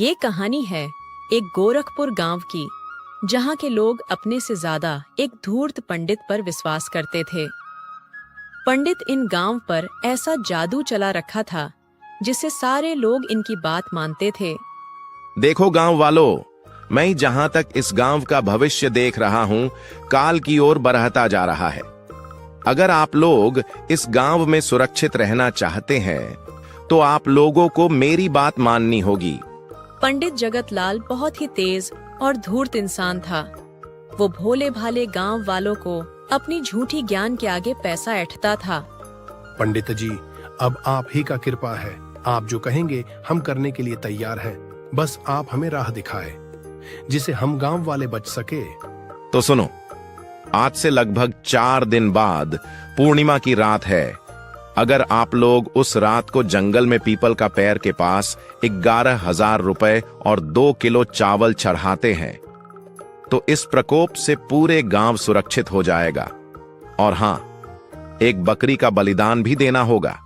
ये कहानी है एक गोरखपुर गांव की, जहां के लोग अपने से ज्यादा एक धूर्त पंडित पर विश्वास करते थे। पंडित इन गांव पर ऐसा जादू चला रखा था जिससे सारे लोग इनकी बात मानते थे। देखो गांव वालों, मैं जहां तक इस गांव का भविष्य देख रहा हूं, काल की ओर बढ़ता जा रहा है। अगर आप लोग इस गांव में सुरक्षित रहना चाहते हैं, तो आप लोगों को मेरी बात माननी होगी। पंडित जगतलाल बहुत ही तेज और धूर्त इंसान था। वो भोले भाले गांव वालों को अपनी झूठी ज्ञान के आगे पैसा ऐंठता था। पंडित जी, अब आप ही का कृपा है। आप जो कहेंगे हम करने के लिए तैयार हैं। बस आप हमें राह दिखाएं, जिसे हम गांव वाले बच सके। तो सुनो, आज से लगभग 4 दिन बाद पूर्णिमा की रात है। अगर आप लोग उस रात को जंगल में पीपल का पेड़ के पास 11,000 रुपए और 2 किलो चावल चढ़ाते हैं, तो इस प्रकोप से पूरे गांव सुरक्षित हो जाएगा। और हां, एक बकरी का बलिदान भी देना होगा।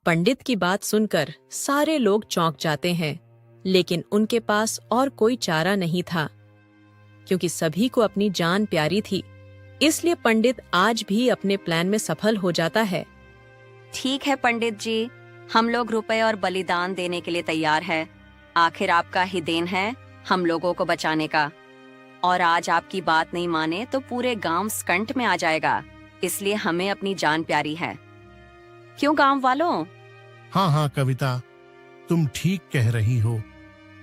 पंडित की बात सुनकर सारे लोग चौंक जाते हैं, लेकिन उनके पास और कोई चारा नहीं था, क्योंकि सभी को अपनी जान प्यारी थी। इसलिए पंडित आज भी अपने प्लान में सफल हो जाता है। ठीक है पंडित जी, हम लोग रुपए और बलिदान देने के लिए तैयार हैं। आखिर आपका ही देन है हम लोगों को बचाने का। और आज आपकी बात नहीं माने तो पूरे गांव स्कंट में आ जाएगा। इसलिए हमें अपनी जान प्यारी है। क्यों गांव वालों? हाँ कविता, तुम ठीक कह रही हो।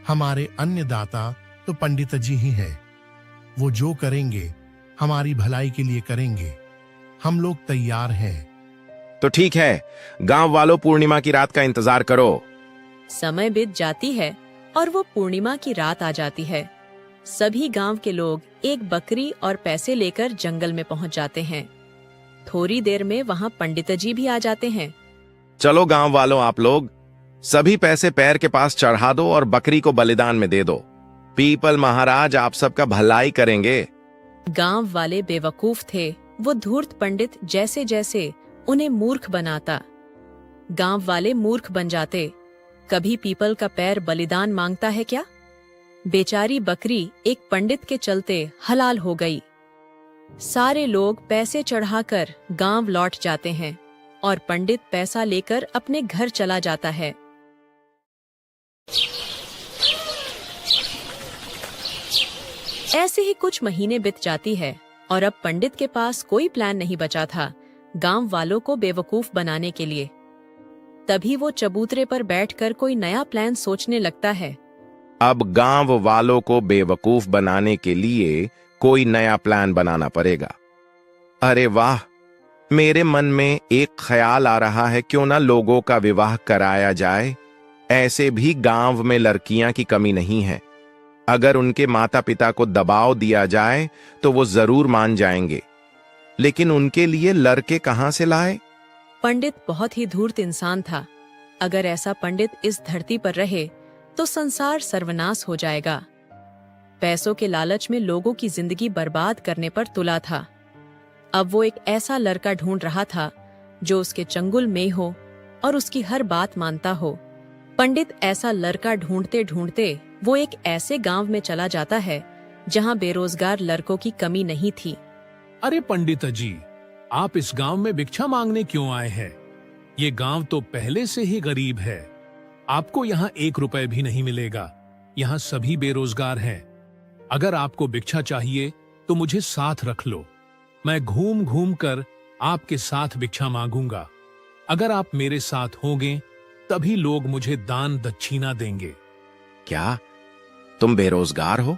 हमारे अन्नदाता तो पंडित जी ही हैं। वो जो करेंगे हमारी भलाई के लिए करेंगे। हम लोग तैयार हैं। तो ठीक है, गांव वालों, पूर्णिमा की रात का इंतजार करो। समय बीत जाती है और वो पूर्णिमा की रात आ जाती है। सभी गांव के लोग एक बकरी और पैसे लेकर जंगल में पहुंच जाते हैं। थोड़ी देर में वहां पंडित जी भी आ जाते हैं। चलो गांव वालों, आप लोग सभी पैसे पैर के पास चढ़ा दो और बकरी को बलिदान में दे दो। पीपल महाराज आप सबका भलाई करेंगे। गांव वाले बेवकूफ थे। वो धूर्त पंडित जैसे जैसे उन्हें मूर्ख बनाता, गांव वाले मूर्ख बन जाते। कभी पीपल का पैर बलिदान मांगता है क्या? बेचारी बकरी एक पंडित के चलते हलाल हो गई। सारे लोग पैसे चढ़ाकर गांव लौट जाते हैं और पंडित पैसा लेकर अपने घर चला जाता है। ऐसे ही कुछ महीने बीत जाती है और अब पंडित के पास कोई प्लान नहीं बचा था गांव वालों को बेवकूफ बनाने के लिए। तभी वो चबूतरे पर बैठकर कोई नया प्लान सोचने लगता है। अब गांव वालों को बेवकूफ बनाने के लिए कोई नया प्लान बनाना पड़ेगा। अरे वाह, मेरे मन में एक ख्याल आ रहा है, क्यों ना लोगों का विवाह कराया जाए। ऐसे भी गांव में लड़कियां की कमी नहीं है। अगर उनके माता पिता को दबाव दिया जाए तो वो जरूर मान जाएंगे, लेकिन उनके लिए लड़के कहां से लाए? पंडित बहुत ही धूर्त इंसान था। अगर ऐसा पंडित इस धरती पर रहे तो संसार सर्वनाश हो जाएगा। पैसों के लालच में लोगों की जिंदगी बर्बाद करने पर तुला था। अब वो एक ऐसा लड़का ढूंढ रहा था जो उसके चंगुल में हो और उसकी हर बात मानता हो। पंडित ऐसा लड़का ढूंढते ढूंढते वो एक ऐसे गांव में चला जाता है जहां बेरोजगार लड़कों की कमी नहीं थी। अरे पंडित जी, आप इस गांव में भिक्षा मांगने क्यों आए हैं? ये गांव तो पहले से ही गरीब है। आपको यहाँ 1 रुपए भी नहीं मिलेगा। यहाँ सभी बेरोजगार हैं। अगर आपको भिक्षा चाहिए तो मुझे साथ रख लो। मैं घूम घूम कर आपके साथ भिक्षा मांगूंगा। अगर आप मेरे साथ होंगे तभी लोग मुझे दान दक्षिणा देंगे। क्या तुम बेरोजगार हो?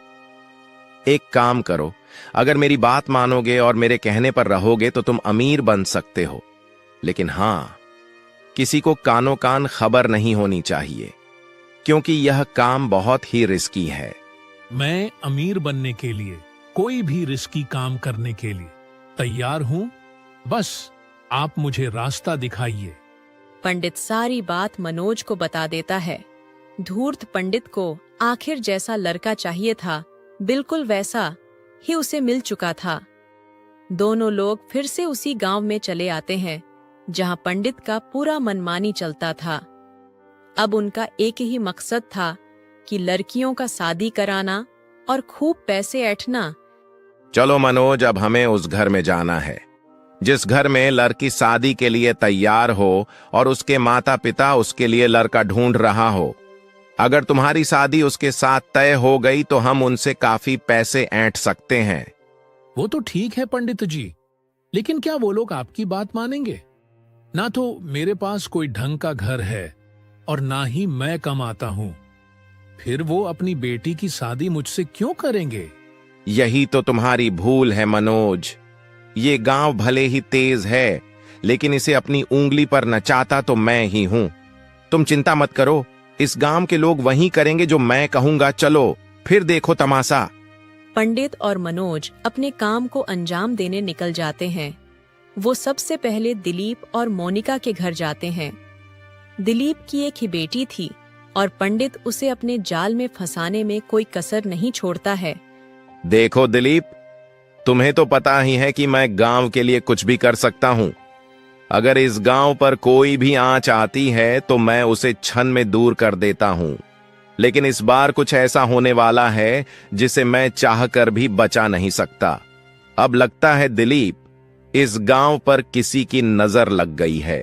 एक काम करो, अगर मेरी बात मानोगे और मेरे कहने पर रहोगे तो तुम अमीर बन सकते हो। लेकिन हां, किसी को कानो कान खबर नहीं होनी चाहिए, क्योंकि यह काम बहुत ही रिस्की है। मैं अमीर बनने के लिए कोई भी रिस्की काम करने के लिए तैयार हूं। बस आप मुझे रास्ता दिखाइए। पंडित सारी बात मनोज को बता देता है। धूर्त पंडित को आखिर जैसा लड़का चाहिए था, बिल्कुल वैसा ही उसे मिल चुका था। दोनों लोग फिर से उसी गांव में चले आते हैं जहां पंडित का पूरा मनमानी चलता था। अब उनका एक ही मकसद था कि लड़कियों का शादी कराना और खूब पैसे ऐंठना। चलो मनोज, अब हमें उस घर में जाना है जिस घर में लड़की शादी के लिए तैयार हो और उसके माता पिता उसके लिए लड़का ढूंढ रहा हो। अगर तुम्हारी शादी उसके साथ तय हो गई तो हम उनसे काफी पैसे ऐंठ सकते हैं। वो तो ठीक है पंडित जी, लेकिन क्या वो लोग आपकी बात मानेंगे? ना तो मेरे पास कोई ढंग का घर है और ना ही मैं कमाता हूं। फिर वो अपनी बेटी की शादी मुझसे क्यों करेंगे? यही तो तुम्हारी भूल है मनोज। ये गांव भले ही तेज है, लेकिन इसे अपनी उंगली पर नचाता तो मैं ही हूं। तुम चिंता मत करो, इस गांव के लोग वही करेंगे जो मैं कहूंगा। चलो फिर देखो तमाशा। पंडित और मनोज अपने काम को अंजाम देने निकल जाते हैं। वो सबसे पहले दिलीप और मोनिका के घर जाते हैं। दिलीप की एक ही बेटी थी और पंडित उसे अपने जाल में फंसाने में कोई कसर नहीं छोड़ता है। देखो दिलीप, तुम्हें तो पता ही है कि मैं गांव के लिए कुछ भी कर सकता हूं। अगर इस गांव पर कोई भी आंच आती है तो मैं उसे क्षण में दूर कर देता हूं। लेकिन इस बार कुछ ऐसा होने वाला है जिसे मैं चाहकर भी बचा नहीं सकता। अब लगता है दिलीप, इस गांव पर किसी की नजर लग गई है।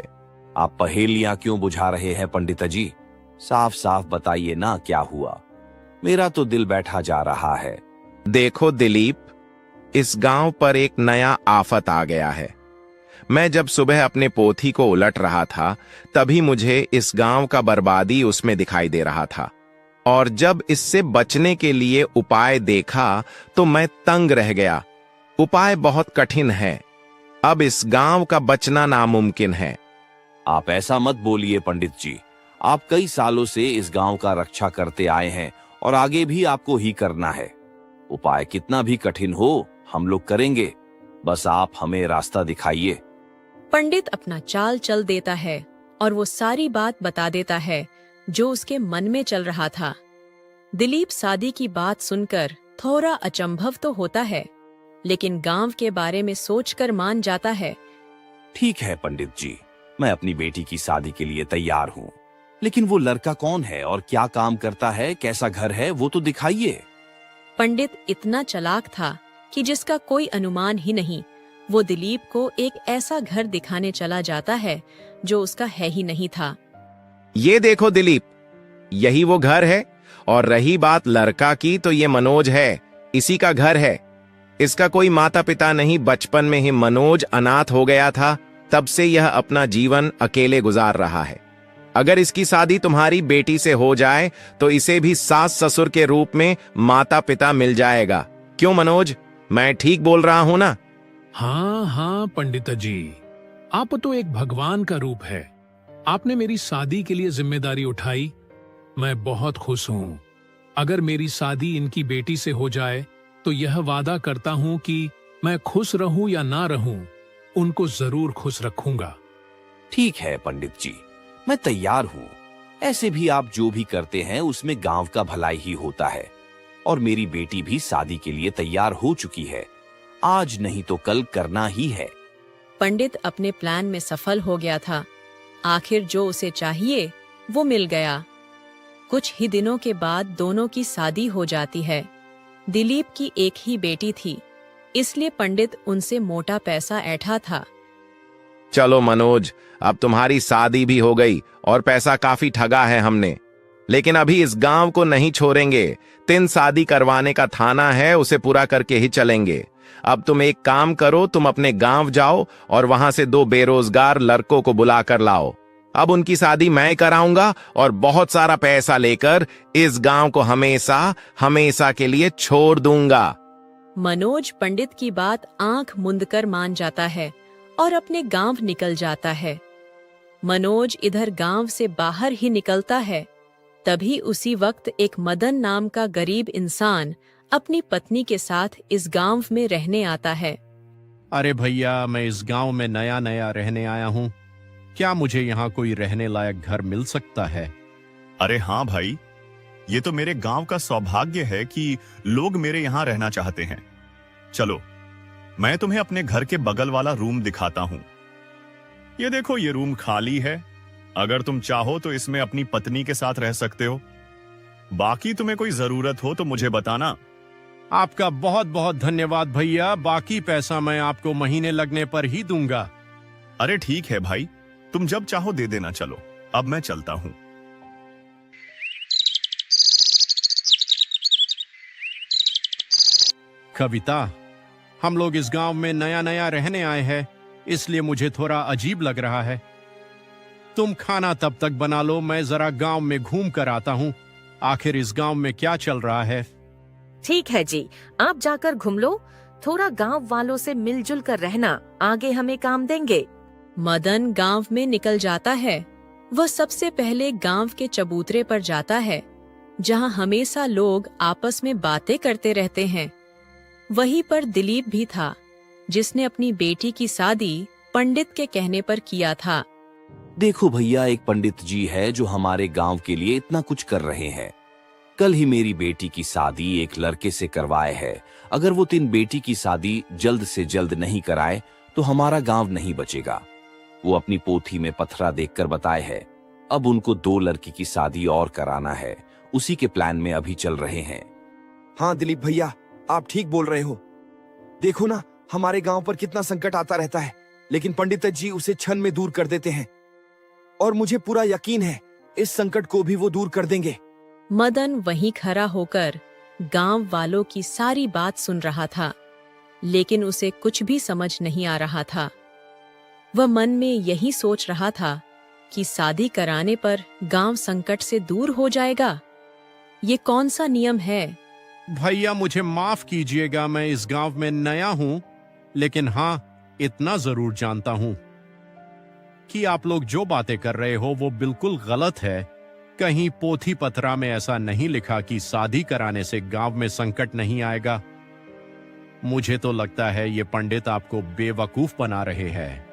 आप पहेलियां क्यों बुझा रहे हैं पंडित जी? साफ साफ बताइए ना क्या हुआ। मेरा तो दिल बैठा जा रहा है। देखो दिलीप, इस गांव पर एक नया आफत आ गया है। मैं जब सुबह अपने पोथी को उलट रहा था तभी मुझे इस गांव का बर्बादी उसमें दिखाई दे रहा था, और जब इससे बचने के लिए उपाय देखा तो मैं तंग रह गया। उपाय बहुत कठिन है। अब इस गांव का बचना नामुमकिन है। आप ऐसा मत बोलिए पंडित जी। आप कई सालों से इस गांव का रक्षा करते आए हैं और आगे भी आपको ही करना है। उपाय कितना भी कठिन हो, हम लोग करेंगे। बस आप हमें रास्ता दिखाइए। पंडित अपना चाल चल देता है और वो सारी बात बता देता है जो उसके मन में चल रहा था। दिलीप शादी की बात सुनकर थोड़ा अचंभव तो होता है, लेकिन गांव के बारे में सोचकर मान जाता है। ठीक है पंडित जी, मैं अपनी बेटी की शादी के लिए तैयार हूँ, लेकिन वो लड़का कौन है और क्या काम करता है, कैसा घर है, वो तो दिखाइए। पंडित इतना चालाक था कि जिसका कोई अनुमान ही नहीं। वो दिलीप को एक ऐसा घर दिखाने चला जाता है जो उसका है ही नहीं था। ये देखो दिलीप, यही वो घर है। और रही बात लड़का की, तो ये मनोज है, इसी का घर है। इसका कोई माता पिता नहीं। बचपन में ही मनोज अनाथ हो गया था, तब से यह अपना जीवन अकेले गुजार रहा है। अगर इसकी शादी तुम्हारी बेटी से हो जाए तो इसे भी सास ससुर के रूप में माता पिता मिल जाएगा। क्यों मनोज, मैं ठीक बोल रहा हूं ना? हाँ हाँ पंडित जी, आप तो एक भगवान का रूप है। आपने मेरी शादी के लिए जिम्मेदारी उठाई। मैं बहुत खुश हूँ। अगर मेरी शादी इनकी बेटी से हो जाए तो यह वादा करता हूँ कि मैं खुश रहूं या ना रहूं, उनको जरूर खुश रखूंगा। ठीक है पंडित जी, मैं तैयार हूँ। ऐसे भी आप जो भी करते हैं उसमें गांव का भलाई ही होता है। और मेरी बेटी भी शादी के लिए तैयार हो चुकी है। आज नहीं तो कल करना ही है। पंडित अपने प्लान में सफल हो गया था। आखिर जो उसे चाहिए वो मिल गया। कुछ ही दिनों के बाद दोनों की शादी हो जाती है। दिलीप की एक ही बेटी थी, इसलिए पंडित उनसे मोटा पैसा ऐंठा था। चलो मनोज, अब तुम्हारी शादी भी हो गई और पैसा काफी ठगा है हमने, लेकिन अभी इस गांव को नहीं छोड़ेंगे। 3 शादी करवाने का थाना है, उसे पूरा करके ही चलेंगे। अब तुम एक काम करो, तुम अपने गांव जाओ और वहां से 2 बेरोजगार लड़कों को बुला कर लाओ। अब उनकी शादी मैं कराऊंगा और बहुत सारा पैसा लेकर इस गांव को हमेशा हमेशा के लिए छोड़ दूंगा। मनोज पंडित की बात आंख मूंदकर मान जाता है और अपने गांव निकल जाता है। मनोज इधर गांव से बाहर ही निकलता है, तभी उसी वक्त एक मदन नाम का गरीब इंसान अपनी पत्नी के साथ इस गांव में रहने आता है। अरे भैया, मैं इस गांव में नया नया रहने आया हूँ। क्या मुझे यहाँ कोई रहने लायक घर मिल सकता है? अरे हाँ भाई, ये तो मेरे गांव का सौभाग्य है कि लोग मेरे यहाँ रहना चाहते हैं। चलो, मैं तुम्हें अपने घर के बगल वाला रूम दिखाता हूँ। ये देखो, ये रूम खाली है। अगर तुम चाहो तो इसमें अपनी पत्नी के साथ रह सकते हो। बाकी तुम्हें कोई जरूरत हो तो मुझे बताना। आपका बहुत बहुत धन्यवाद भैया, बाकी पैसा मैं आपको महीने लगने पर ही दूंगा। अरे ठीक है भाई, तुम जब चाहो दे देना। चलो अब मैं चलता हूं। कविता, हम लोग इस गांव में नया नया रहने आए हैं, इसलिए मुझे थोड़ा अजीब लग रहा है। तुम खाना तब तक बना लो, मैं जरा गांव में घूम कर आता हूं। आखिर इस गांव में क्या चल रहा है। ठीक है जी, आप जाकर घूम लो, थोड़ा गांव वालों से मिलजुल कर रहना, आगे हमें काम देंगे। मदन गांव में निकल जाता है। वह सबसे पहले गांव के चबूतरे पर जाता है, जहां हमेशा लोग आपस में बातें करते रहते हैं। वहीं पर दिलीप भी था, जिसने अपनी बेटी की शादी पंडित के कहने पर किया था। देखो भैया, एक पंडित जी है जो हमारे गांव के लिए इतना कुछ कर रहे हैं। कल ही मेरी बेटी की शादी एक लड़के से करवाए है। अगर वो 3 बेटी की शादी जल्द से जल्द नहीं कराए तो हमारा गांव नहीं बचेगा। वो अपनी पोथी में पथरा देखकर बताए है। अब उनको 2 लड़की की शादी और कराना है, उसी के प्लान में अभी चल रहे हैं। हाँ दिलीप भैया, आप ठीक बोल रहे हो। देखो ना, हमारे गांव पर कितना संकट आता रहता है, लेकिन पंडित जी उसे क्षण में दूर कर देते हैं। और मुझे पूरा यकीन है इस संकट को भी वो दूर कर देंगे। मदन वहीं खड़ा होकर गांव वालों की सारी बात सुन रहा था, लेकिन उसे कुछ भी समझ नहीं आ रहा था। वह मन में यही सोच रहा था कि शादी कराने पर गांव संकट से दूर हो जाएगा। ये कौन सा नियम है? भैया मुझे माफ कीजिएगा, मैं इस गांव में नया हूं, लेकिन हाँ इतना जरूर जानता हूं कि आप लोग जो बातें कर रहे हो वो बिल्कुल गलत है। कहीं पोथी पथरा में ऐसा नहीं लिखा कि शादी कराने से गांव में संकट नहीं आएगा। मुझे तो लगता है ये पंडित आपको बेवकूफ बना रहे हैं।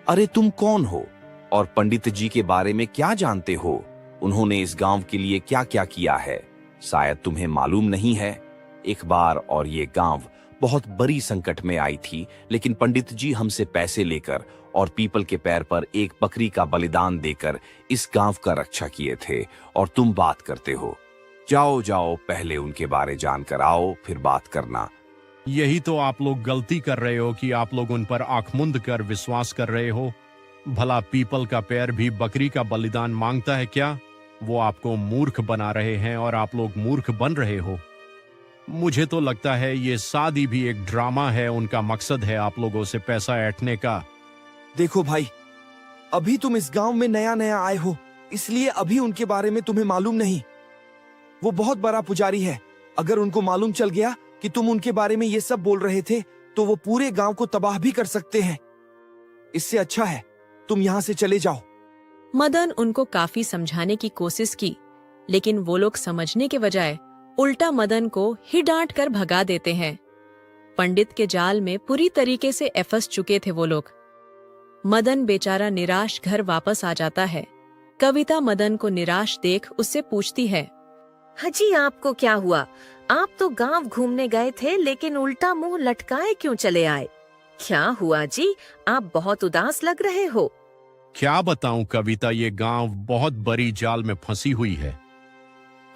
अरे तुम कौन हो और पंडित जी के बारे में क्या जानते हो? उन्होंने इस गांव के लिए क्या क्या किया है शायद तुम्हें मालूम नहीं है। एक बार और ये गांव बहुत बड़ी संकट में आई थी, लेकिन पंडित जी हमसे पैसे लेकर और पीपल के पैर पर एक बकरी का बलिदान देकर इस गांव का रक्षा किए थे, और तुम बात करते हो। जाओ जाओ, पहले उनके बारे जानकर आओ, फिर बात करना। यही तो आप लोग गलती कर रहे हो कि आप लोग उन पर आंख मूंद कर विश्वास कर रहे हो। भला पीपल का पैर भी बकरी का बलिदान मांगता है क्या? वो आपको मूर्ख बना रहे हैं और आप लोग मूर्ख बन रहे हो। मुझे तो लगता है ये शादी भी एक ड्रामा है। उनका मकसद है आप लोगों से पैसा ऐंठने का। देखो भाई, अभी तुम इस गांव में नया नया आए हो, इसलिए अभी उनके बारे में तुम्हें मालूम नहीं। वो बहुत बड़ा पुजारी है। अगर उनको मालूम चल गया कि तुम उनके बारे में ये सब बोल रहे थे तो वो पूरे गांव को तबाह भी कर सकते हैं। इससे अच्छा है तुम यहाँ से चले जाओ। मदन उनको काफी समझाने की कोशिश की, लेकिन वो लोग समझने के बजाय उल्टा मदन को ही डांट कर भगा देते हैं। पंडित के जाल में पूरी तरीके से फंस चुके थे वो लोग। मदन बेचारा निराश घर वापस आ जाता है। कविता मदन को निराश देख उससे पूछती है, हाजी आपको क्या हुआ? आप तो गांव घूमने गए थे, लेकिन उल्टा मुंह लटकाए क्यों चले आए? क्या हुआ जी? आप बहुत उदास लग रहे हो। क्या बताऊं कविता, ये गांव बहुत बड़ी जाल में फंसी हुई है।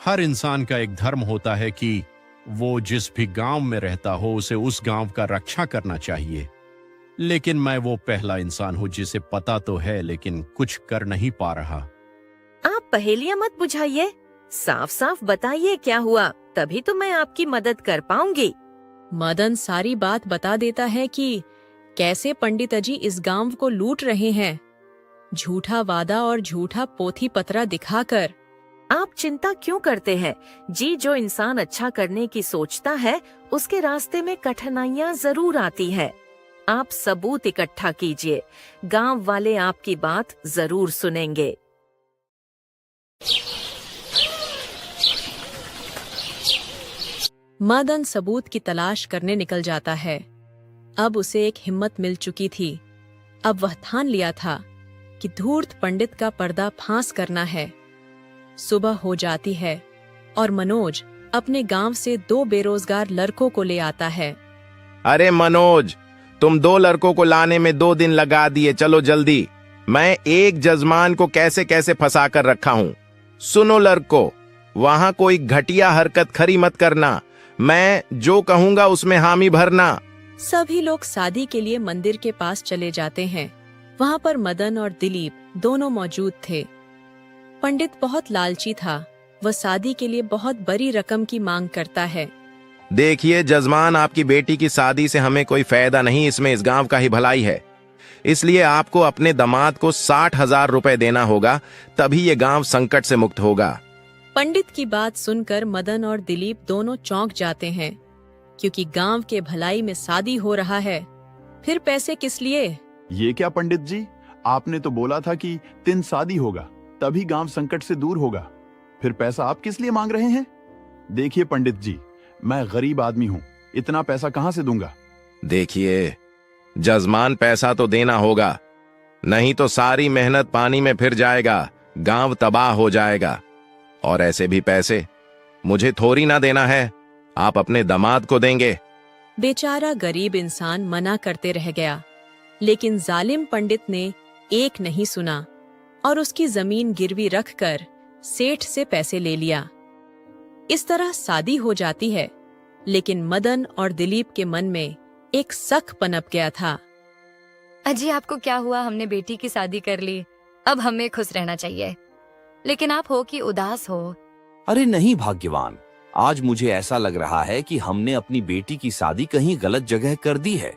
हर इंसान का एक धर्म होता है कि वो जिस भी गांव में रहता हो उसे उस गांव का रक्षा करना चाहिए। लेकिन मैं वो पहला इंसान हूं जिसे पता तो है लेकिन कुछ कर नहीं पा रहा। आप पहेलियां मत बुझाइए, साफ साफ बताइए क्या हुआ, तभी तो मैं आपकी मदद कर पाऊंगी। मदन सारी बात बता देता है कि कैसे पंडित जी इस गांव को लूट रहे हैं, झूठा वादा और झूठा पोथी पतरा दिखाकर। आप चिंता क्यों करते हैं जी? जो इंसान अच्छा करने की सोचता है उसके रास्ते में कठिनाइयां जरूर आती है। आप सबूत इकट्ठा कीजिए, गांव वाले आपकी बात जरूर सुनेंगे। मदन सबूत की तलाश करने निकल जाता है। अब उसे एक हिम्मत मिल चुकी थी। अब वह ठान लिया था कि धूर्त पंडित का पर्दा फांस करना है। सुबह हो जाती है और मनोज अपने गांव से 2 बेरोजगार लड़कों को ले आता है। अरे मनोज, तुम 2 लड़कों को लाने में 2 दिन लगा दिए, चलो जल्दी। मैं एक जजमान को कैसे कैसे फंसा कर रखा हूं। सुनो लड़कों, वहां कोई घटिया हरकत खरी मत करना। मैं जो कहूंगा उसमें हामी भरना। सभी लोग शादी के लिए मंदिर के पास चले जाते हैं। वहां पर मदन और दिलीप दोनों मौजूद थे। पंडित बहुत लालची था। वह शादी के लिए बहुत बड़ी रकम की मांग करता है। देखिए जजमान, आपकी बेटी की शादी से हमें कोई फायदा नहीं, इसमें इस गांव का ही भलाई है। इसलिए आपको अपने दामाद को 60,000 रुपए देना होगा, तभी ये गांव संकट से मुक्त होगा। पंडित की बात सुनकर मदन और दिलीप दोनों चौंक जाते हैं, क्योंकि गांव के भलाई में शादी हो रहा है। फिर पैसे किस लिए? ये क्या पंडित जी, आपने तो बोला था कि 3 शादी होगा तभी गांव संकट से दूर होगा। फिर पैसा आप किस लिए मांग रहे हैं? देखिए पंडित जी, मैं गरीब आदमी हूँ, इतना पैसा कहाँ से दूंगा? देखिए जजमान, पैसा तो देना होगा, नहीं तो सारी मेहनत पानी में फिर जाएगा, गांव तबाह हो जाएगा। और ऐसे भी पैसे मुझे थोड़ी ना देना है, आप अपने दामाद को देंगे। बेचारा गरीब इंसान मना करते रह गया, लेकिन जालिम पंडित ने एक नहीं सुना और उसकी जमीन गिरवी रखकर सेठ से पैसे ले लिया। इस तरह शादी हो जाती है, लेकिन मदन और दिलीप के मन में एक शक पनप गया था। अजी आपको क्या हुआ? हमने बेटी की शादी कर ली, अब हमें खुश रहना चाहिए, लेकिन आप हो कि उदास हो? अरे नहीं भाग्यवान, आज मुझे ऐसा लग रहा है कि हमने अपनी बेटी की शादी कहीं गलत जगह कर दी है,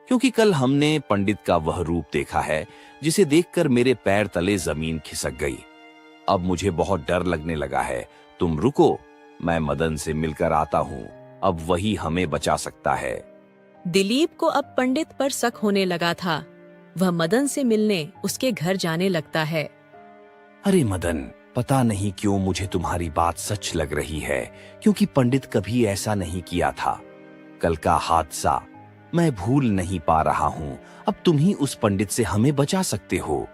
क्योंकि कल हमने पंडित का वह रूप देखा है जिसे देखकर मेरे पैर तले जमीन खिसक गई। अब मुझे बहुत डर लगने लगा है। तुम रुको, मैं मदन से मिलकर आता हूँ, अब वही हमें बचा सकता है। दिलीप को अब पंडित पर शक होने लगा था। वह मदन से मिलने उसके घर जाने लगता है। अरे मदन, पता नहीं क्यों मुझे तुम्हारी बात सच लग रही है, क्योंकि पंडित कभी ऐसा नहीं किया था। कल का हादसा मैं भूल नहीं पा रहा हूँ। अब तुम ही उस पंडित से हमें बचा सकते हो।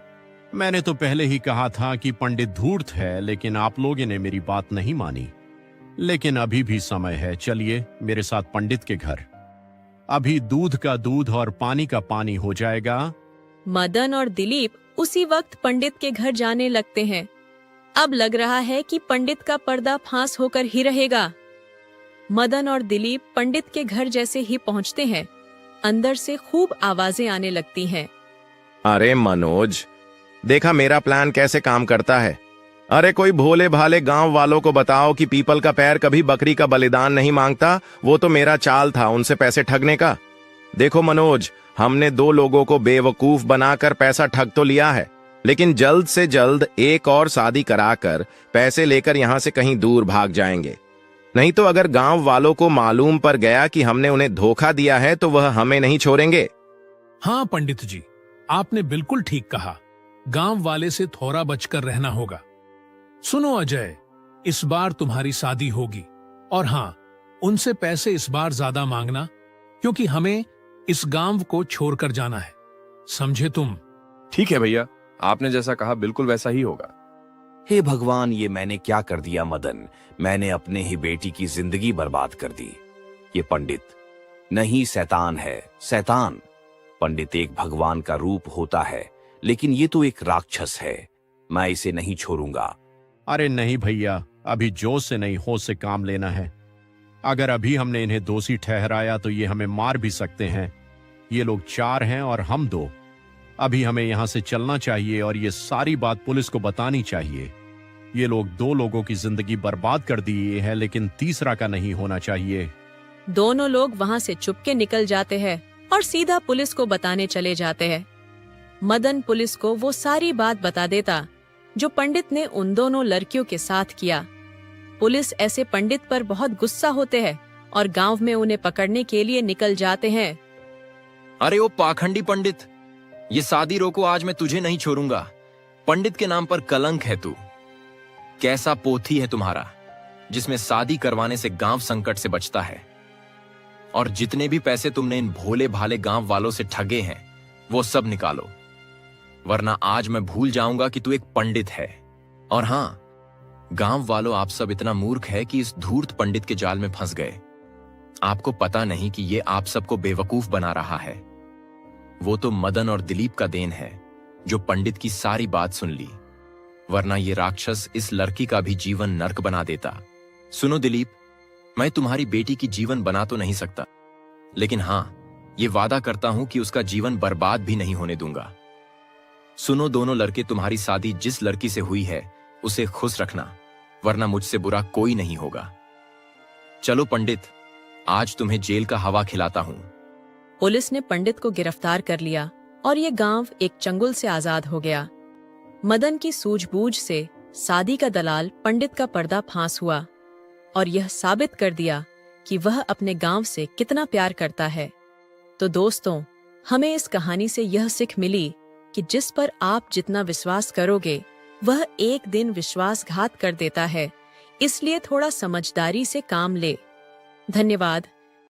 मैंने तो पहले ही कहा था कि पंडित धूर्त है, लेकिन आप लोगों ने मेरी बात नहीं मानी। लेकिन अभी भी समय है, चलिए मेरे साथ पंडित के घर। अभी दूध का दूध और पानी का पानी हो जाएगा। मदन और दिलीप उसी वक्त पंडित के घर जाने लगते हैं। अब लग रहा है कि पंडित का पर्दा फांस होकर ही रहेगा। मदन और दिलीप पंडित के घर जैसे ही पहुंचते हैं, अंदर से खूब आवाजें आने लगती हैं। अरे मनोज, देखा मेरा प्लान कैसे काम करता है। अरे कोई भोले भाले गांव वालों को बताओ कि पीपल का पैर कभी बकरी का बलिदान नहीं मांगता। वो तो मेरा चाल था उनसे पैसे ठगने का। देखो मनोज, हमने 2 लोगों को बेवकूफ बनाकर पैसा ठग तो लिया है, लेकिन जल्द से जल्द एक और शादी कराकर पैसे लेकर यहाँ से कहीं दूर भाग जाएंगे। नहीं तो अगर गांव वालों को मालूम पड़ गया कि हमने उन्हें धोखा दिया है तो वह हमें नहीं छोड़ेंगे। हाँ पंडित जी, आपने बिल्कुल ठीक कहा। गांव वाले से थोड़ा बचकर रहना होगा। सुनो अजय, इस बार तुम्हारी शादी होगी, और हाँ, उनसे पैसे इस बार ज्यादा मांगना, क्योंकि हमें इस गांव को छोड़कर जाना है, समझे तुम? ठीक है भैया, आपने जैसा कहा बिल्कुल वैसा ही होगा। हे भगवान, ये मैंने क्या कर दिया मदन? मैंने अपने ही बेटी की जिंदगी बर्बाद कर दी। ये पंडित नहीं, शैतान है, शैतान। पंडित एक भगवान का रूप होता है, लेकिन ये तो एक राक्षस है। मैं इसे नहीं छोड़ूंगा। अरे नहीं भैया, अभी जोश से नहीं होश से काम लेना है। अगर अभी हमने इन्हें दोषी ठहराया तो ये हमें मार भी सकते हैं। ये लोग 4 हैं और हम 2। अभी हमें यहाँ से चलना चाहिए और ये सारी बात पुलिस को बतानी चाहिए। ये लोग 2 लोगों की जिंदगी बर्बाद कर दी है, लेकिन तीसरा का नहीं होना चाहिए। दोनों लोग वहाँ से चुपके निकल जाते हैं और सीधा पुलिस को बताने चले जाते हैं। मदन पुलिस को वो सारी बात बता देता जो पंडित ने उन दोनों लड़कियों के साथ किया। पुलिस ऐसे पंडित पर बहुत गुस्सा होते हैं और गांव में उन्हें पकड़ने के लिए निकल जाते हैं। अरे ओ पाखंडी पंडित, ये शादी रोको, आज मैं तुझे नहीं छोड़ूंगा। पंडित के नाम पर कलंक है तू। कैसा पोथी है तुम्हारा जिसमें शादी करवाने से गांव संकट से बचता है? और जितने भी पैसे तुमने इन भोले भाले गांव वालों से ठगे हैं वो सब निकालो, वरना आज मैं भूल जाऊंगा कि तू एक पंडित है। और हां, गांव वालों, आप सब इतना मूर्ख है कि इस धूर्त पंडित के जाल में फंस गए। आपको पता नहीं कि ये आप सबको बेवकूफ बना रहा है। वो तो मदन और दिलीप का देन है जो पंडित की सारी बात सुन ली, वरना ये राक्षस इस लड़की का भी जीवन नर्क बना देता। सुनो दिलीप, मैं तुम्हारी बेटी की जीवन बना तो नहीं सकता, लेकिन हाँ, ये वादा करता हूं कि उसका जीवन बर्बाद भी नहीं होने दूंगा। सुनो दोनों लड़के, तुम्हारी शादी जिस लड़की से हुई है उसे खुश रखना, वरना मुझसे बुरा कोई नहीं होगा। चलो पंडित, आज तुम्हें जेल का हवा खिलाता हूं। पुलिस ने पंडित को गिरफ्तार कर लिया और ये गांव एक चंगुल से आजाद हो गया। मदन की सूझबूझ से शादी का दलाल पंडित का पर्दा फांस हुआ और यह साबित कर दिया कि वह अपने गांव से कितना प्यार करता है। तो दोस्तों, हमें इस कहानी से यह सीख मिली कि जिस पर आप जितना विश्वास करोगे वह एक दिन विश्वासघात कर देता है, इसलिए थोड़ा समझदारी से काम ले। धन्यवाद।